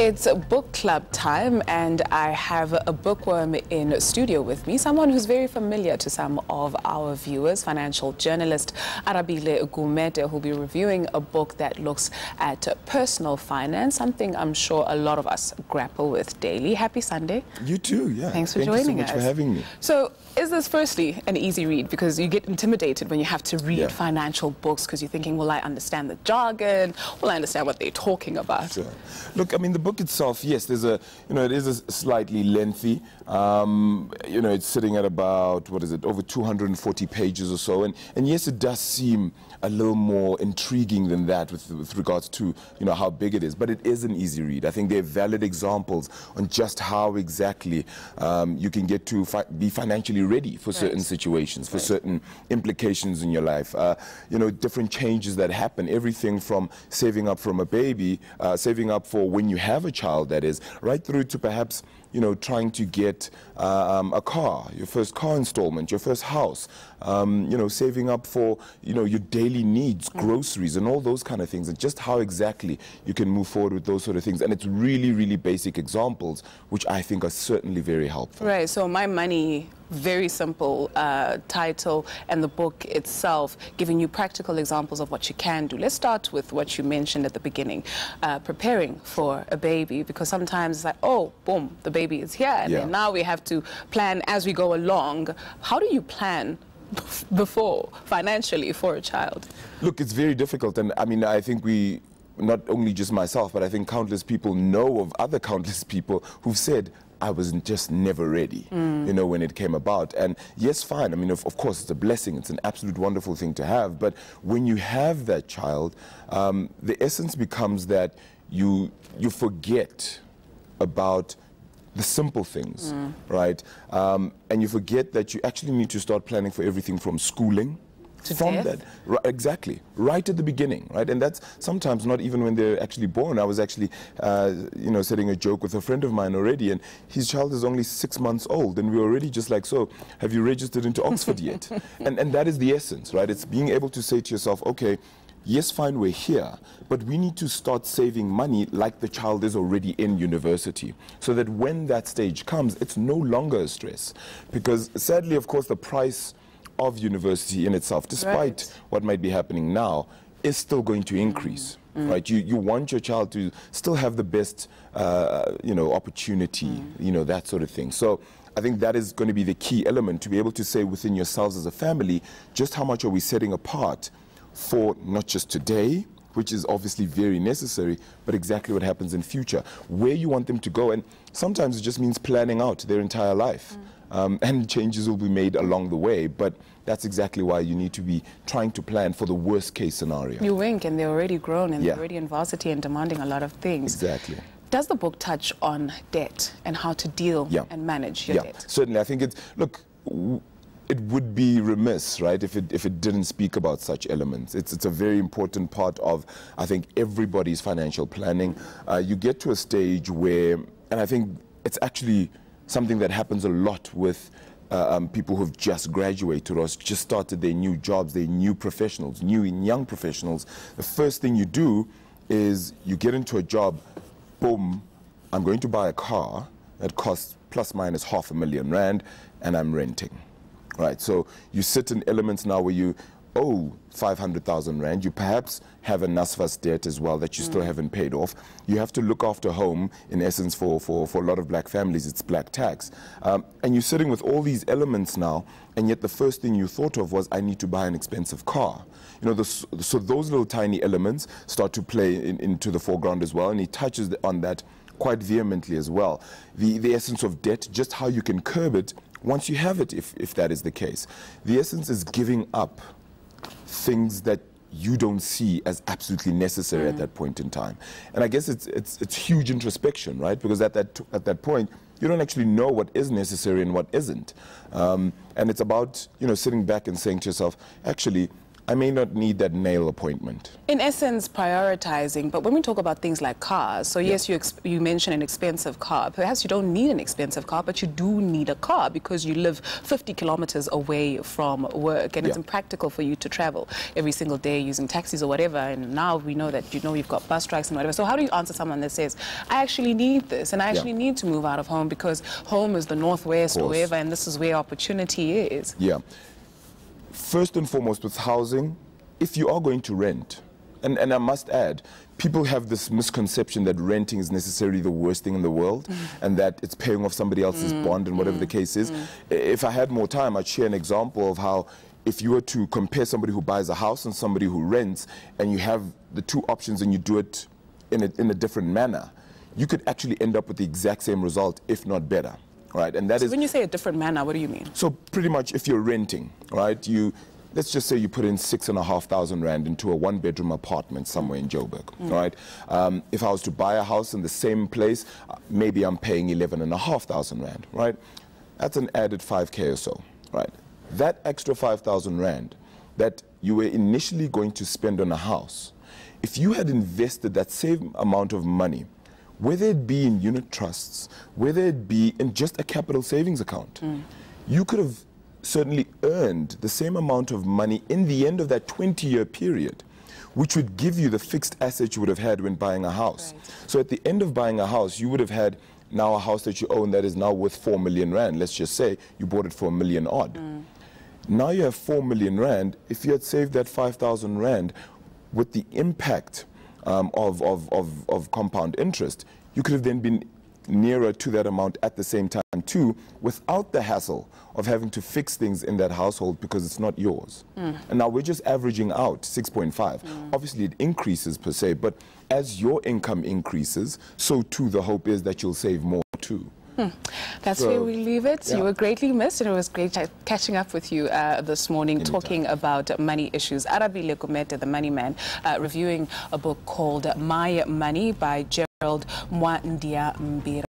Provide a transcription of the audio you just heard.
It's book club time, and I have a bookworm in studio with me, someone who's very familiar to some of our viewers, financial journalist Arabile Gumede, who'll be reviewing a book that looks at personal finance, something I'm sure a lot of us grapple with daily. Happy Sunday. You too, yeah. Thanks for joining us. Thank you so much for having me. So, is this firstly an easy read? Because you get intimidated when you have to read financial books because you're thinking, will I understand the jargon? Will I understand what they're talking about? Sure. Look, I mean, the book itself, yes, there's a, it is a slightly lengthy. It's sitting at about, what is it, over 240 pages or so. And yes, it does seem a little more intriguing than that with regards to, how big it is. But it is an easy read. I think there are valid examples on just how exactly you can get to be financially ready for certain situations, for certain implications in your life. Different changes that happen, everything from saving up from a baby, saving up for when you have a child, that is, right through to perhaps trying to get a car, your first car installment, your first house, saving up for, your daily needs, groceries, and all those kind of things, and just how exactly you can move forward with those sort of things. And it's really, really basic examples, which I think are certainly very helpful. Right, so My Money, very simple title, and the book itself giving you practical examples of what you can do. Let's start with what you mentioned at the beginning, preparing for a baby, because sometimes it's like, oh, boom, the baby is here, and then now we have to plan as we go along. How do you plan before financially for a child? Look, it's very difficult, and I mean, I think not only just myself, but I think countless people know of other countless people who've said, I was just never ready, when it came about. And yes, fine, I mean, of course, it's a blessing. It's an absolute wonderful thing to have. But when you have that child, the essence becomes that you forget about the simple things, right? And you forget that you actually need to start planning for everything from schooling, exactly, right at the beginning, right? And that's sometimes not even when they're actually born. I was actually, setting a joke with a friend of mine already, and his child is only 6 months old, and we're already just like, so, have you registered into Oxford yet? And that is the essence, right? It's being able to say to yourself, okay, yes, fine, we're here, but we need to start saving money like the child is already in university, so that when that stage comes, it's no longer a stress. Because sadly, of course, the price of university in itself, despite what might be happening now, is still going to increase, right? You want your child to still have the best, opportunity, that sort of thing. So I think that is going to be the key element, to be able to say within yourselves as a family, just how much are we setting apart for not just today, which is obviously very necessary, but exactly what happens in future, where you want them to go. And sometimes it just means planning out their entire life. And changes will be made along the way, but that's exactly why you need to be trying to plan for the worst case scenario. You wink, and they're already grown, and they're already in varsity and demanding a lot of things. Exactly. Does the book touch on debt and how to deal and manage your debt? Certainly. I think it would be remiss, right, if it didn't speak about such elements. It's a very important part of, I think, everybody's financial planning. You get to a stage where, and I think it's actually something that happens a lot with people who've just graduated or just started their new jobs, their new professionals, new and young professionals. The first thing you do is you get into a job, boom, I'm going to buy a car that costs plus minus R500,000 Rand, and I'm renting. Right, so you sit in elements now where you owe 500,000 Rand. You perhaps have a NSFAS debt as well that you still haven't paid off. You have to look after home, in essence, for a lot of black families, it's black tax. And you're sitting with all these elements now, and yet the first thing you thought of was, I need to buy an expensive car. So those little tiny elements start to play into the foreground as well, and he touches on that quite vehemently as well. The essence of debt, just how you can curb it once you have it, if that is the case. The essence is giving up things that you don't see as absolutely necessary at that point in time. And I guess it's huge introspection, right? Because at that point, you don't actually know what is necessary and what isn't. And it's about, sitting back and saying to yourself, actually, I may not need that nail appointment. In essence, prioritizing, but when we talk about things like cars, so yes, you mentioned an expensive car. Perhaps you don't need an expensive car, but you do need a car because you live 50 kilometers away from work, and it's impractical for you to travel every single day using taxis or whatever. And now we know that, you've got bus strikes and whatever. So how do you answer someone that says, I actually need this, and I actually need to move out of home because home is the northwest or wherever, and this is where opportunity is? Yeah. First and foremost, with housing, if you are going to rent, and I must add, people have this misconception that renting is necessarily the worst thing in the world, and that it's paying off somebody else's bond and whatever the case is. If I had more time, I'd share an example of how if you were to compare somebody who buys a house and somebody who rents, and you have the two options and you do it in a different manner, you could actually end up with the exact same result, if not better. Right, and that is, when you say a different manner, what do you mean? So pretty much if you're renting, right, let's just say you put in 6,500 Rand into a one-bedroom apartment somewhere in Joburg, right? If I was to buy a house in the same place, maybe I'm paying 11,500 Rand, right? That's an added 5K or so, right? That extra 5,000 Rand that you were initially going to spend on a house, if you had invested that same amount of money, whether it be in unit trusts, whether it be in just a capital savings account, you could have certainly earned the same amount of money in the end of that 20-year period, which would give you the fixed asset you would have had when buying a house. Right. So at the end of buying a house, you would have had now a house that you own that is now worth 4 million Rand. Let's just say you bought it for $1 million odd. Now you have 4 million Rand. If you had saved that 5,000 Rand with the impact of compound interest, you could have then been nearer to that amount at the same time too, without the hassle of having to fix things in that household because it's not yours. And now we're just averaging out 6.5. Obviously it increases per se, but as your income increases, so too the hope is that you'll save more too. That's where we leave it. You were greatly missed, and it was great catching up with you this morning, talking about money issues. Arabile Gumede, the money man, reviewing a book called My Money by Gerald Mwandia Mbira.